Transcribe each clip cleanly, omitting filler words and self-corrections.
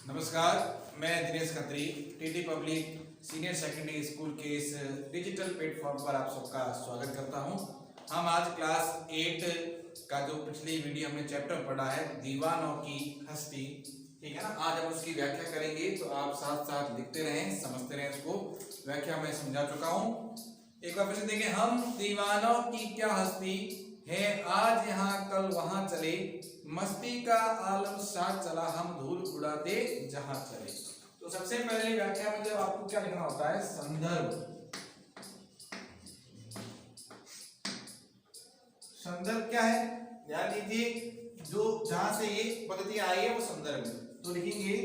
नमस्कार, मैं Dinesh Khatri TT public senior secondary school के इस डिजिटल प्लेटफॉर्म पर आप सबका स्वागत करता हूं। हम आज क्लास 8 का जो पिछली वीडियो हमने चैप्टर पढ़ा है दीवानों की हस्ती, ठीक है ना। आज हम उसकी व्याख्या करेंगे, तो आप साथ साथ लिखते रहें, समझते रहें। उसको व्याख्या मैं समझा चुका हूं। एक बार फिर देखें, हम दीवानों की क्या हस्ती है, आज यहाँ कल वहां चले, मस्ती का आलम साथ चला, हम धूल उड़ाते जहां चले। तो सबसे पहले व्याख्या में जब आपको क्या लिखना होता है, संदर्भ। संदर्भ क्या है, ध्यान दीजिए, जो जहां से ये पद्धति आई है वो संदर्भ है। तो लिखेंगे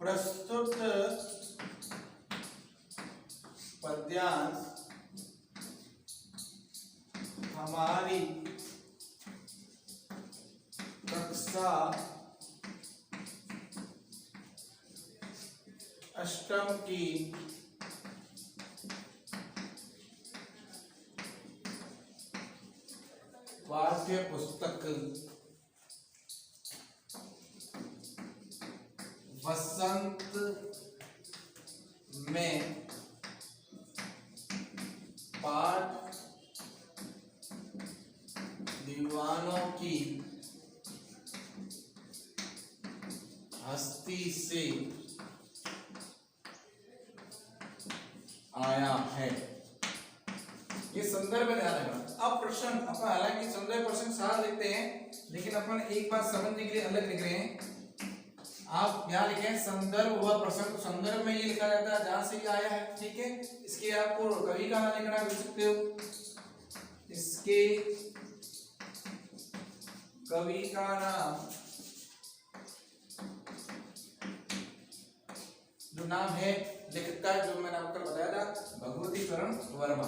प्रस्तुत पद्यांश हमारी कक्षा अष्टम की पाठ्य पुस्तक वसंत में पाठ दीवानों की हस्ती से आया है। ये संदर्भ में ध्यान रखना। अब प्रश्न अपन हालांकि संदर्भ प्रश्न साथ लिखते हैं, लेकिन अपन एक बात समझने के लिए अलग लिख रहे हैं। आप यहाँ लिखें संदर्भ हुआ प्रश्न, तो संदर्भ में ये लिखा जाता है जहां से ये आया है, ठीक है। इसके आपको कवि का नाम लिखना लिख सकते हो, इसके कवि का नाम, जो नाम है लेखक, जो मैंने आपको बताया था, भगवती चरण वर्मा।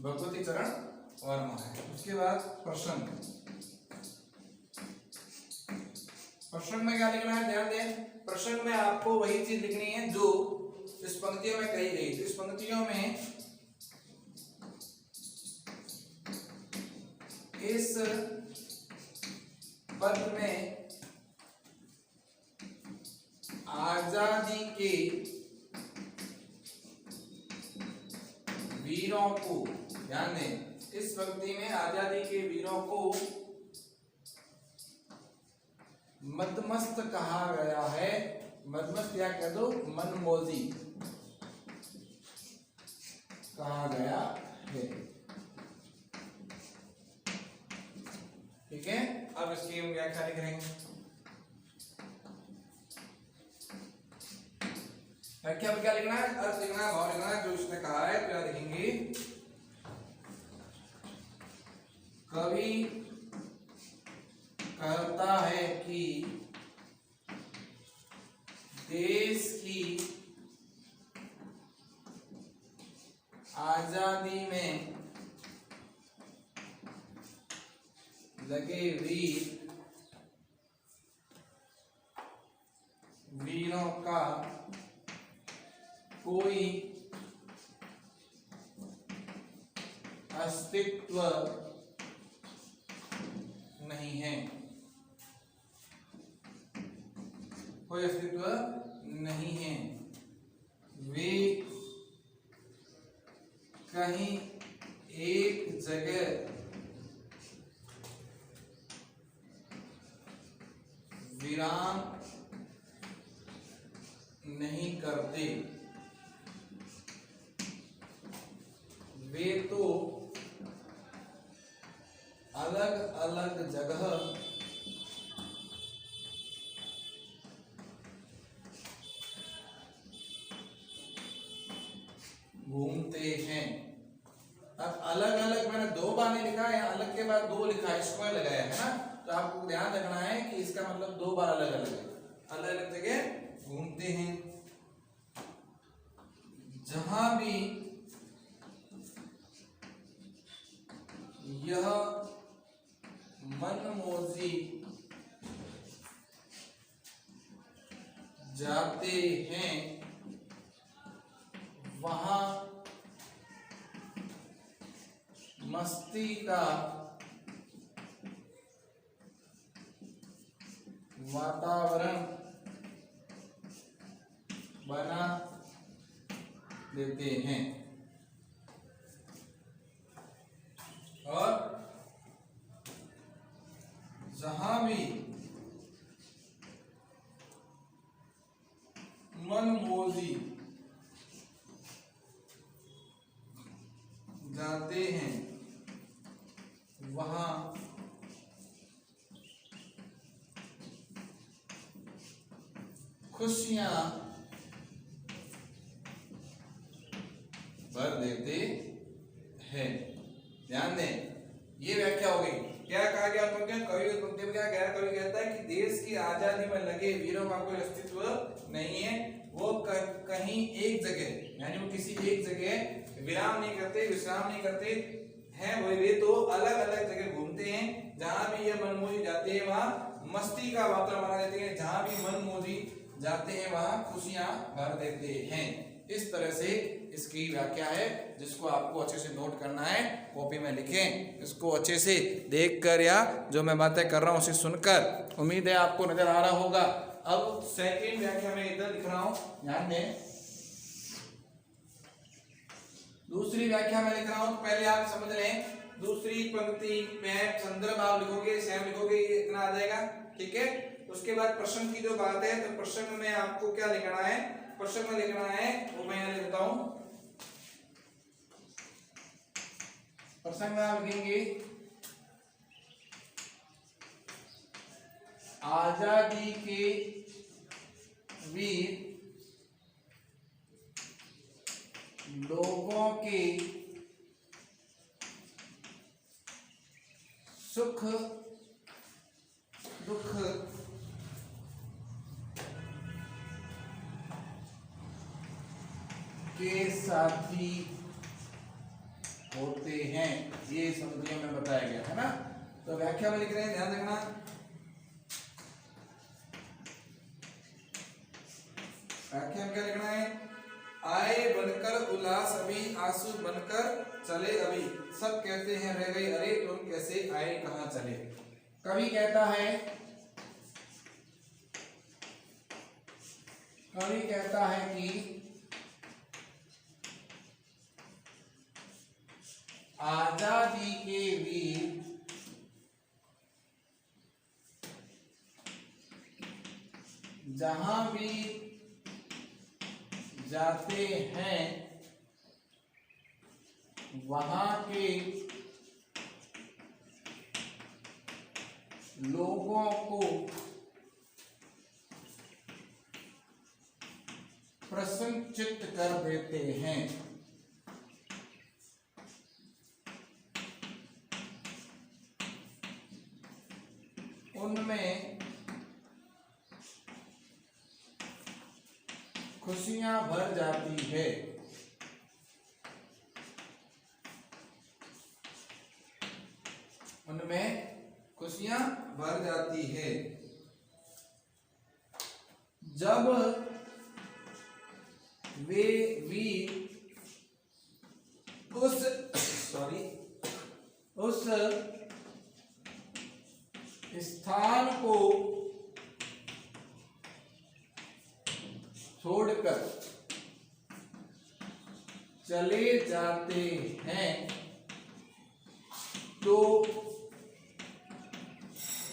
भगवती चरण वर्मा है। उसके बाद प्रश्न, प्रश्न में क्या लिखना है, ध्यान दें। प्रश्न में आपको वही चीज लिखनी है जो इस पंक्तियों में कही गई। तो इस पंक्तियों में इस पद में आजादी के वीरों को, ध्यान दें, इस पंक्ति में आजादी के वीरों को मदमस्त कहा गया है। मदमस्त या कह दो मनमौजी कहा गया है, ठीक है। अब इसकी हम व्याख्या लिख रहे हैं। व्याख्या में क्या लिखना है, अर्थ लिखना है, भाव लिखना है, जो इसने कहा है। क्या लिखेंगे, कवि कहता है कि देश की आजादी में लगे वीरों का कोई अस्तित्व नहीं है, कोई अस्तित्व नहीं है। वे कहीं एक जगह विराम नहीं करते, वे तो अलग अलग जगह घूमते हैं। अब अलग अलग मैंने दो बार नहीं लिखा है, अलग के बाद दो लिखा है, स्क्वायर लगाया है ना। तो आपको ध्यान रखना है कि इसका मतलब दो बार अलग अलग है, अलग अलग जगह घूमते हैं। जहां भी यह मनमौजी जाते हैं वहां मस्ती का वातावरण बना देते हैं। और जहां भी मनमौजी जाते हैं वहां खुशियां भर देते हैं। ध्यान दें, ये व्याख्या हो गई। क्या कहा गया आपको? क्या कवि पंक्ति में क्या कह रहा? कवि कहता है कि देश की आजादी में लगे वीरों का कोई अस्तित्व नहीं है। वो कहीं एक जगह, यानी वो किसी एक जगह विराम नहीं करते, विश्राम नहीं करते हैं। वे तो अलग अलग जगह घूमते हैं। जहां भी ये मनमौजी जाते हैं वहां मस्ती का वातावरण बना देते हैं। जहां भी मनमौजी जाते हैं वहां खुशियां भर देते हैं। इस तरह से इसकी व्याख्या है, जिसको आपको अच्छे से नोट करना है, कॉपी में लिखें। इसको अच्छे से देखकर या जो मैं बातें कर रहा हूं उसे सुनकर, उम्मीद है आपको नजर आ रहा होगा। अब सेकंड व्याख्या में इधर लिख रहा हूं, ध्यान दें। दूसरी व्याख्या में लिख रहा हूं, तो पहले आप समझ लें। दूसरी पंक्ति में संदर्भ आप लिखोगे, सेम लिखोगे, इतना आ जाएगा, ठीक है। उसके बाद प्रश्न की जो बात है, तो प्रश्न में आपको क्या लिखना है? प्रश्न में लिखना है वो मैं यहाँ लिखता हूं। प्रश्न में आप लिखेंगे आजादी के वीर लोगों के सुख दुख के साथी होते हैं। ये पंक्तियों में बताया गया है ना। तो व्याख्या में लिख रहे हैं, ध्यान रखना। व्याख्या में क्या लिखना है? आए बनकर उल्लास अभी, आंसू बनकर चले अभी, सब कहते हैं रह गई अरे तुम कैसे आए कहां चले। कवि कहता है कि आजादी के वीर जहां भी जाते हैं वहां के लोगों को प्रसन्नचित्त कर देते हैं। उनमें खुशियां भर जाती है। उनमें खुशियां भर जाती है जब वे वीर उस स्थान को छोड़कर चले जाते हैं, तो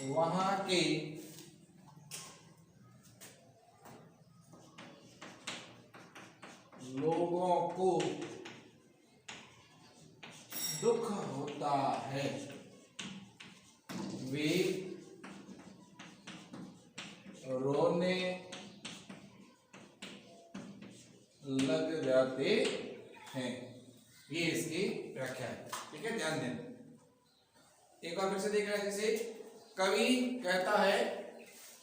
वहां के लोगों को दुख होता है। वे रोने लग जाते हैं। ये इसकी व्याख्या है, ठीक है। ध्यान दें, एक बार फिर से देख रहे हैं। जैसे कवि कहता है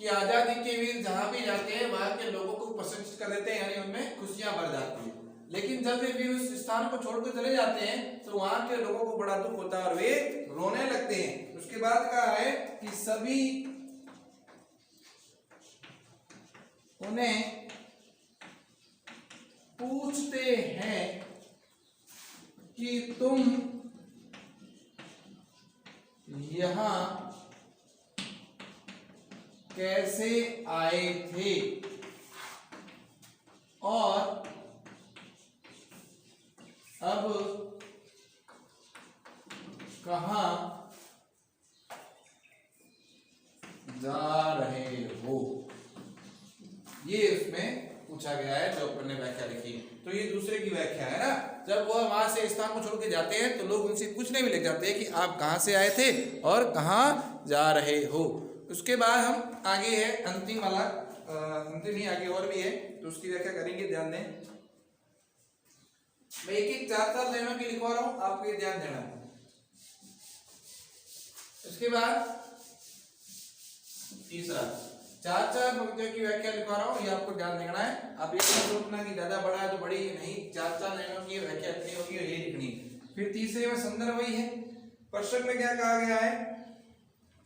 कि आजादी के वीर जहां भी जाते हैं वहां के लोगों को प्रसन्नचित्त कर देते हैं, यानी उनमें खुशियां भर जाती है। लेकिन जब वे वीर उस स्थान को छोड़कर चले जाते हैं तो वहां के लोगों को बड़ा दुख होता है और वे रोने लगते हैं। उसके बाद कहा है कि सभी उन्हें पूछते हैं कि तुम यहाँ कैसे आए थे और अब कहाँ जा रहे हो। ये उसमें पूछा गया है जो अपन ने व्याख्या लिखी। तो ये दूसरे की व्याख्या है ना। जब वह वहां से स्थान को छोड़ के जाते हैं तो लोग उनसे पूछने भी लग जाते हैं कि आप कहाँ से आए थे और कहाँ जा रहे हो। उसके बाद हम आगे है अंतिम वाला, अंतिम ही आगे और भी है तो उसकी व्याख्या करेंगे, ध्यान दें। मैं एक एक चार लाइनों की लिखवा रहा हूं, आपको ये ध्यान देना है। उसके बाद तीसरा, चार पंक्तियों की व्याख्या लिखवा रहा हूं, ये आपको ध्यान देना है। आप ये नहीं सोचना कि ज्यादा बड़ा है तो बड़ी नहीं, चार लाइनों की व्याख्या इतनी होगी और ये लिखनी है। फिर तीसरे में संदर्भ वही है। प्रश्न में क्या कहा गया है,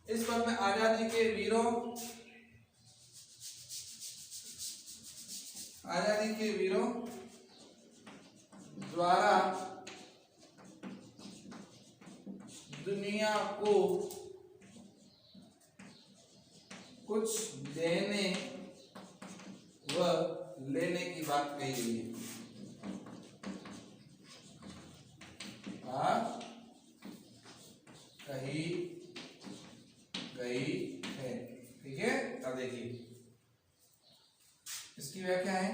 इस पद में आजादी के वीरों द्वारा दुनिया को कुछ देने व लेने की बात कही गई है। कही गई है, ठीक है। अब देखिए इसकी व्याख्या है,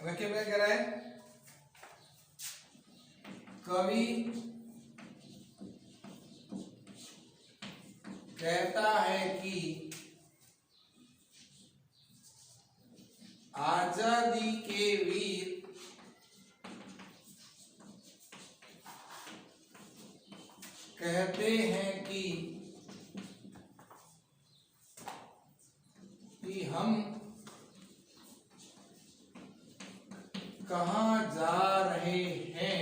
व्याख्या क्या कह रहा है, कवि कहता है कि आजादी के वीर कहते हैं कि हम कहाँ जा रहे हैं,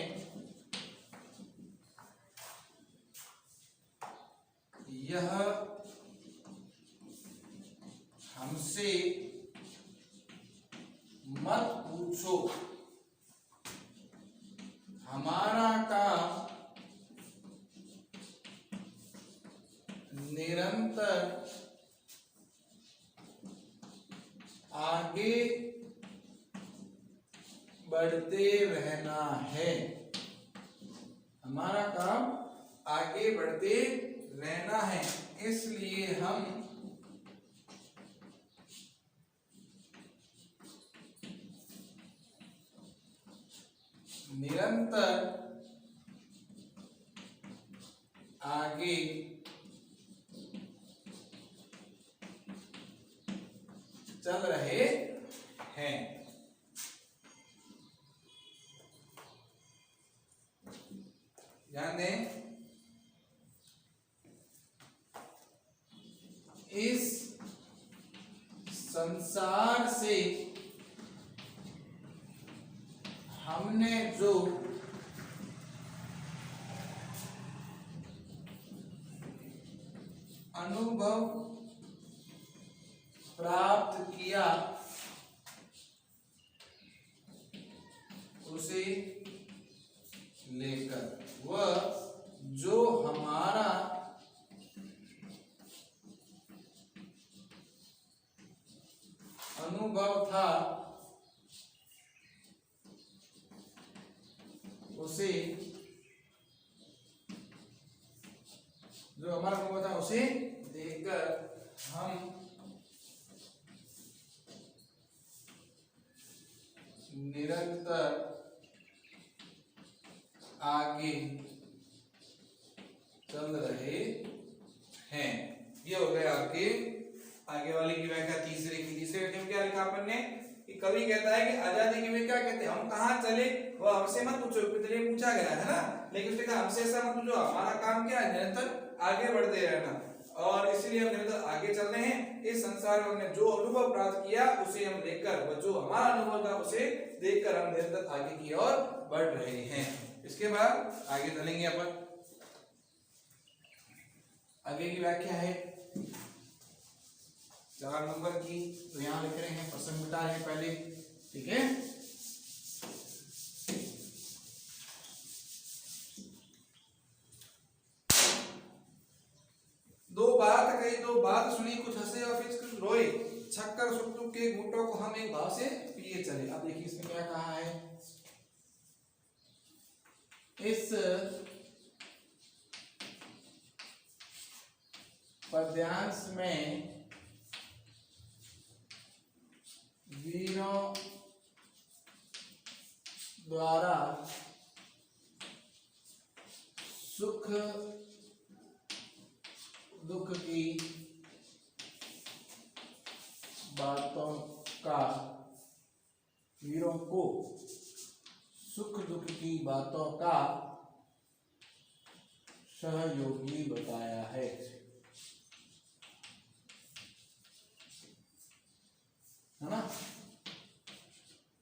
यह हमसे मत पूछो, हमारा काम निरंतर आगे बढ़ते रहना है। हमारा काम आगे बढ़ते रहना है, इसलिए हम निरंतर आगे चल रहे हैं। ध्यान दें, इस संसार से हमने जो अनुभव प्राप्त किया उसे लेकर, वह जो हमारा अनुभव था उसे, जो हमारा अनुभव था उसे देकर हम निरंतर आगे चल रहे हैं। ये हो गया आपके आगे वाले की व्याख्या तीसरे की। तीसरे में क्या लिखा अपन ने कि कवि कहता है कि आजादी की व्याख्या कहते हैं हम कहाँ चले, वह हमसे मत पूछो, इसलिए पूछा गया है ना, लेकिन उसने कहा हमसे ऐसा मत पूछो, हमारा काम क्या है, निरंतर आगे बढ़ते रहना, और इसलिए हम निरंतर आगे चल रहे हैं। इस संसार में हमने जो अनुभव प्राप्त किया उसे हम लेकर, वह जो हमारा अनुभव था उसे देखकर हम निरंतर आगे की ओर बढ़ रहे हैं। इसके बाद आगे चलेंगे अपन। आगे की व्याख्या है, 4 नंबर की। तो यहाँ लिख रहे हैं, प्रश्न मिटा रहे हैं पहले, ठीक है। दो बात कही, दो बात सुनी, कुछ हंसे और फिर कुछ रोए, छक्कर सुट्टू के घूंटों को हम एक भाव से पिए चले। अब देखिए इसमें क्या कहा है, इस पद्यांश में वीरों द्वारा सुख दुख की बातों का, वीरों को सुख दुख की बातों का सहयोगी बताया है। है ना।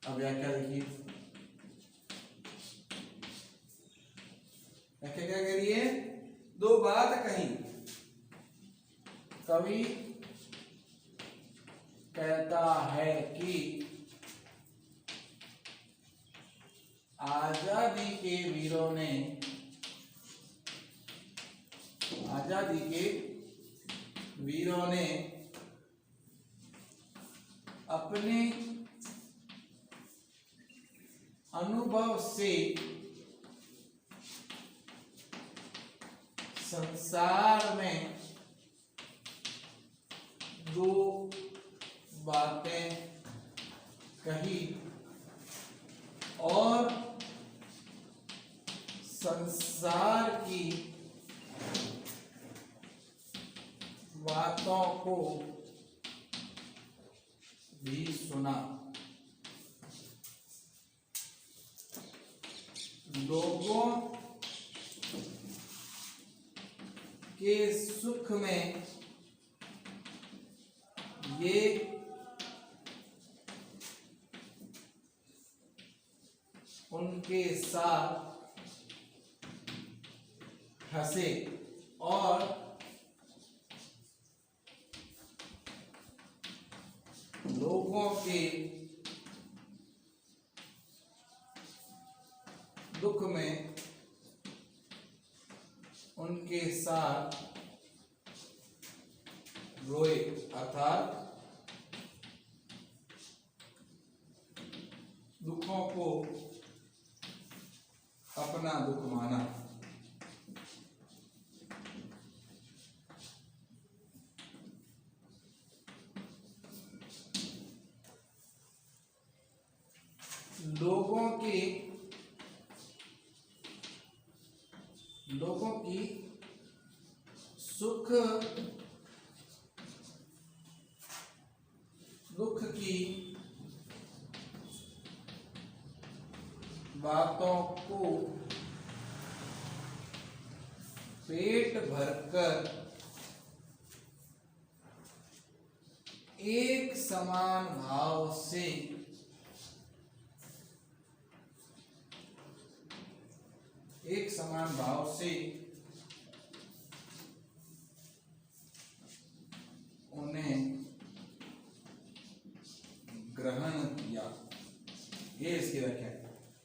अब व्याख्या देखिए, व्याख्या क्या कह रही है, दो बात कही, कवि कहता है कि आजादी के वीरों ने, आजादी के वीरों ने अपने अनुभव से संसार में दो बातें कही और संसार की बातों को भी सुना। लोगों के सुख में ये उनके साथ हंसे और लोगों के दुख में उनके साथ रोए, अर्थात दुखों को अपना दुख माना। लोगों की सुख दुख की बातों को पेट भरकर एक समान भाव से उन्हें ग्रहण किया। ये इसकी व्याख्या है।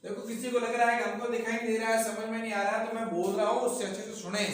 देखो किसी को लग रहा है कि हमको दिखाई नहीं दे रहा है, समझ में नहीं आ रहा है, तो मैं बोल रहा हूँ उससे अच्छे से सुने,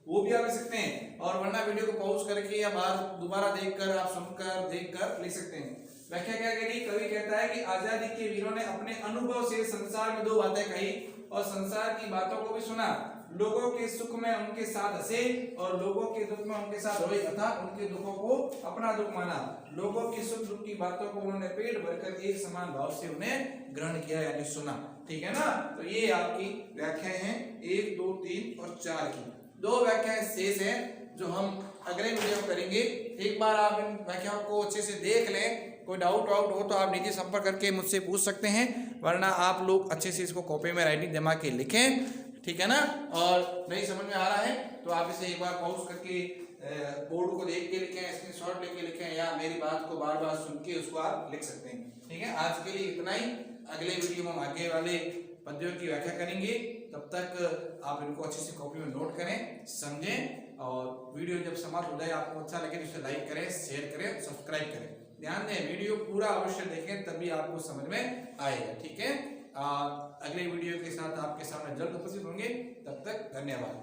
वो भी आप लिख सकते हैं। और वरना वीडियो को पॉज करके या बार दोबारा देखकर, आप सुनकर देखकर लिख सकते हैं। व्याख्या क्या कह रही, कवि कहता है कि आजादी के वीरों ने अपने अनुभव से संसार में दो बातें कही और संसार की बातों को भी सुना। लोगों के सुख में उनके साथ हंसे और लोगों के दुख में उनके साथ रोए, अर्थात उनके दुखों को अपना दुख माना। लोगों की सुख दुख की बातों को उन्होंने पेट भरकर एक समान भाव से उन्हें ग्रहण किया यानी सुना। ठीक है ना। तो ये आपकी व्याख्याएं हैं 1, 2, 3 और 4 की। 2 व्याख्याएं शेष हैं जो हम अगले वीडियो में करेंगे। एक बार आप इन व्याख्याओं को अच्छे से देख लें। कोई डाउट हो तो आप निजी संपर्क करके मुझसे पूछ सकते हैं, वरना आप लोग अच्छे से इसको कॉपी में राइटिंग जमा के लिखें। ठीक है ना। और नहीं समझ में आ रहा है तो आप इसे एक बार पॉज करके बोर्ड को देख के लिखें, स्क्रीनशॉट लेके लिखें, या मेरी बात को बार बार सुन के उसको आप लिख सकते हैं। ठीक है। आज के लिए इतना ही। अगले वीडियो में हम आगे वाले पद्यों की व्याख्या करेंगे। तब तक आप इनको अच्छे से कॉपी में नोट करें, समझें और वीडियो जब समाप्त हो जाए आपको अच्छा लगे तो इसे लाइक करें, शेयर करें, सब्सक्राइब करें। ध्यान दें वीडियो पूरा अवश्य देखें तभी आपको समझ में आएगा। ठीक है, अगले वीडियो के साथ आपके सामने जल्द उपस्थित होंगे। तब तक धन्यवाद।